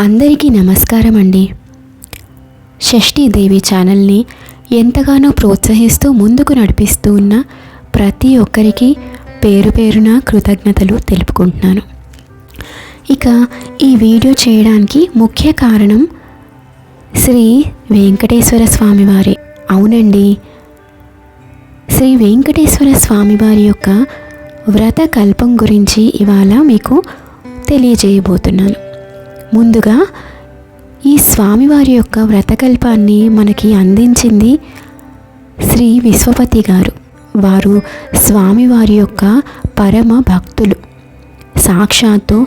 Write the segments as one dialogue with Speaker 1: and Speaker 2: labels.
Speaker 1: అందరికీ నమస్కారం అండి. షష్ఠీదేవి ఛానల్ని ఎంతగానో ప్రోత్సహిస్తూ ముందుకు నడిపిస్తూ ఉన్న ప్రతి ఒక్కరికి పేరు పేరున కృతజ్ఞతలు తెలుపుకుంటున్నాను. ఇక ఈ వీడియో చేయడానికి ముఖ్య కారణం శ్రీ వెంకటేశ్వర స్వామివారి. అవునండి, శ్రీ వెంకటేశ్వర స్వామివారి యొక్క వ్రత కల్పం గురించి ఇవాళ మీకు తెలియజేయబోతున్నాను. ముందుగా ఈ స్వామివారి యొక్క వ్రతకల్పాన్ని మనకి అందించింది శ్రీ విశ్వపతి గారు. వారు స్వామివారి యొక్క పరమ భక్తులు. సాక్షాత్తు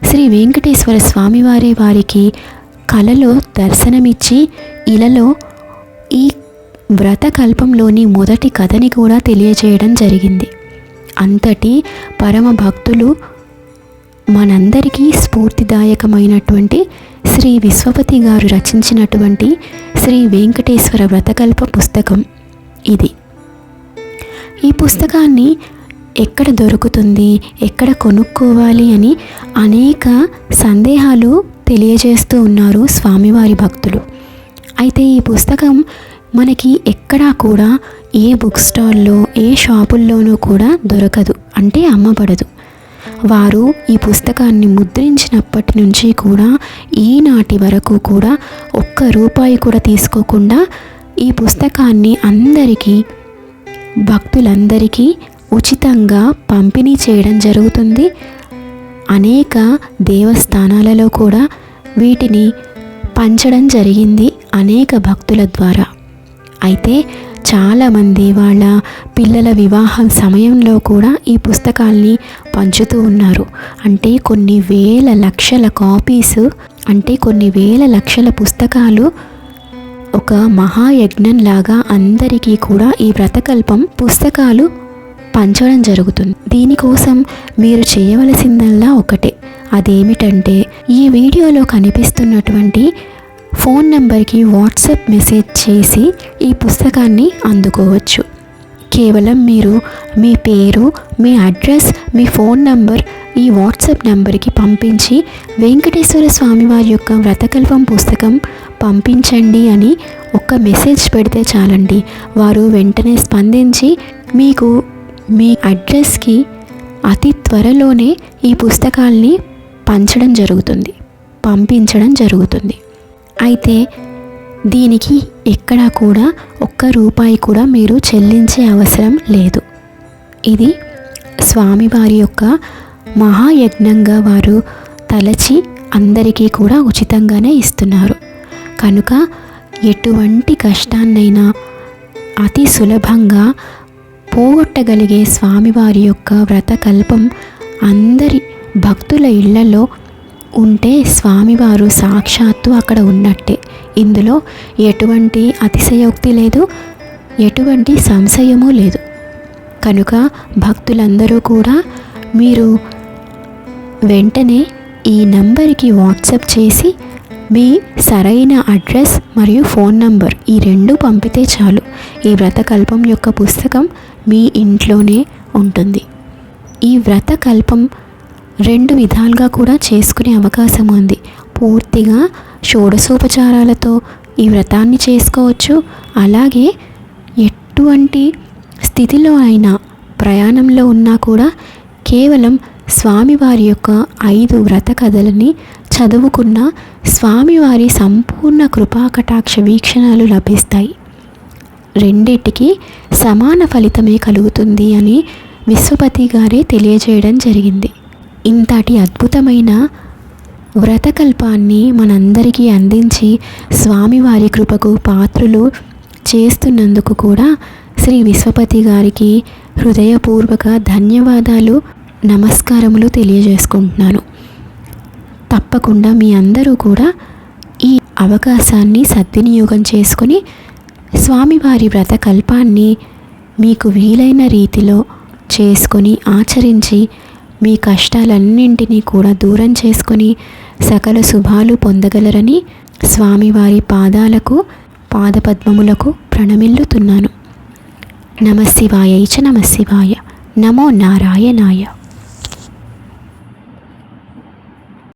Speaker 1: శ్రీ వెంకటేశ్వర స్వామివారి వారికి కలలో దర్శనమిచ్చి ఇలలో ఈ వ్రతకల్పంలోని మొదటి కథని కూడా తెలియజేయడం జరిగింది. అంతటి పరమ భక్తులు మనందరికీ స్ఫూర్తిదాయకమైనటువంటి శ్రీ విశ్వపతి గారు రచించినటువంటి శ్రీ వెంకటేశ్వర వ్రతకల్ప పుస్తకం ఇది. ఈ పుస్తకాన్ని ఎక్కడ దొరుకుతుంది, ఎక్కడ కొనుక్కోవాలి అని అనేక సందేహాలు తెలియజేస్తూ ఉన్నారు స్వామివారి భక్తులు. అయితే ఈ పుస్తకం మనకి ఎక్కడా కూడా ఏ బుక్ స్టాల్లో ఏ షాపుల్లోనూ కూడా దొరకదు, అంటే అమ్మబడదు. వారు ఈ పుస్తకాన్ని ముద్రించినప్పటి నుంచి కూడా ఈనాటి వరకు కూడా ₹1 కూడా తీసుకోకుండా ఈ పుస్తకాన్ని అందరికీ, భక్తులందరికీ ఉచితంగా పంపిణీ చేయడం జరుగుతుంది. అనేక దేవస్థానాలలో కూడా వీటిని పంచడం జరిగింది అనేక భక్తుల ద్వారా. అయితే చాలామంది వాళ్ళ పిల్లల వివాహం సమయంలో కూడా ఈ పుస్తకాల్ని పంచుతూ ఉన్నారు. అంటే కొన్ని వేల లక్షల కాపీస్, అంటే కొన్ని వేల లక్షల పుస్తకాలు ఒక మహాయజ్ఞంలాగా అందరికీ కూడా ఈ వ్రతకల్పం పుస్తకాలు పంచడం జరుగుతుంది. దీనికోసం మీరు చేయవలసిందల్లా ఒకటే, అదేమిటంటే ఈ వీడియోలో కనిపిస్తున్నటువంటి ఫోన్ నెంబర్కి వాట్సాప్ మెసేజ్ చేసి ఈ పుస్తకాన్ని అందుకోవచ్చు. కేవలం మీరు మీ పేరు, మీ అడ్రస్, మీ ఫోన్ నంబర్ ఈ వాట్సాప్ నెంబర్కి పంపించి వెంకటేశ్వర స్వామివారి యొక్క వ్రతకల్పం పుస్తకం పంపించండి అని ఒక మెసేజ్ పెడితే చాలండి. వారు వెంటనే స్పందించి మీకు మీ అడ్రస్కి అతి త్వరలోనే ఈ పుస్తకాల్ని పంపించడం జరుగుతుంది. అయితే దీనికి ఎక్కడా కూడా ₹1 కూడా మీరు చెల్లించే అవసరం లేదు. ఇది స్వామివారి యొక్క మహాయజ్ఞంగా వారు తలచి అందరికీ కూడా ఉచితంగానే ఇస్తున్నారు. కనుక ఎటువంటి కష్టాన్నైనా అతి సులభంగా పోగొట్టగలిగే స్వామివారి యొక్క వ్రతకల్పం అందరి భక్తుల ఇళ్లలో ఉంటే స్వామివారు సాక్షాత్తు అక్కడ ఉన్నట్టే. ఇందులో ఎటువంటి అతిశయోక్తి లేదు, ఎటువంటి సంశయము లేదు. కనుక భక్తులందరూ కూడా మీరు వెంటనే ఈ నంబర్కి వాట్సాప్ చేసి మీ సరైన అడ్రస్ మరియు ఫోన్ నంబర్ ఈ 2 పంపితే చాలు. ఈ వ్రతకల్పం యొక్క పుస్తకం మీ ఇంట్లోనే ఉంటుంది. ఈ వ్రతకల్పం 2 విధాలుగా కూడా చేసుకునే అవకాశం ఉంది. పూర్తిగా షోడశోపచారాలతో ఈ వ్రతాన్ని చేసుకోవచ్చు. అలాగే ఎటువంటి స్థితిలో అయినా, ప్రయాణంలో ఉన్నా కూడా కేవలం స్వామివారి యొక్క 5 వ్రత కథలని చదువుకున్న స్వామివారి సంపూర్ణ కృపాకటాక్ష వీక్షణాలు లభిస్తాయి. రెండిటికి సమాన ఫలితమే కలుగుతుంది అని విశ్వపతి గారే తెలియజేయడం జరిగింది. ఇంతటి అద్భుతమైన వ్రతకల్పాన్ని మనందరికీ అందించి స్వామివారి కృపకు పాత్రులు చేస్తున్నందుకు కూడా శ్రీ విశ్వపతి గారికి హృదయపూర్వక ధన్యవాదాలు, నమస్కారములు తెలియజేసుకుంటున్నాను. తప్పకుండా మీ అందరూ కూడా ఈ అవకాశాన్ని సద్వినియోగం చేసుకొని స్వామివారి వ్రతకల్పాన్ని మీకు వీలైన రీతిలో చేసుకొని ఆచరించి మీ కష్టాలన్నింటినీ కూడా దూరం చేసుకొని సకల శుభాలు పొందగలరని స్వామివారి పాదపద్మములకు ప్రణమిల్లుతున్నాను. నమః శివాయ చ నమః శివాయ. నమో నారాయణాయ.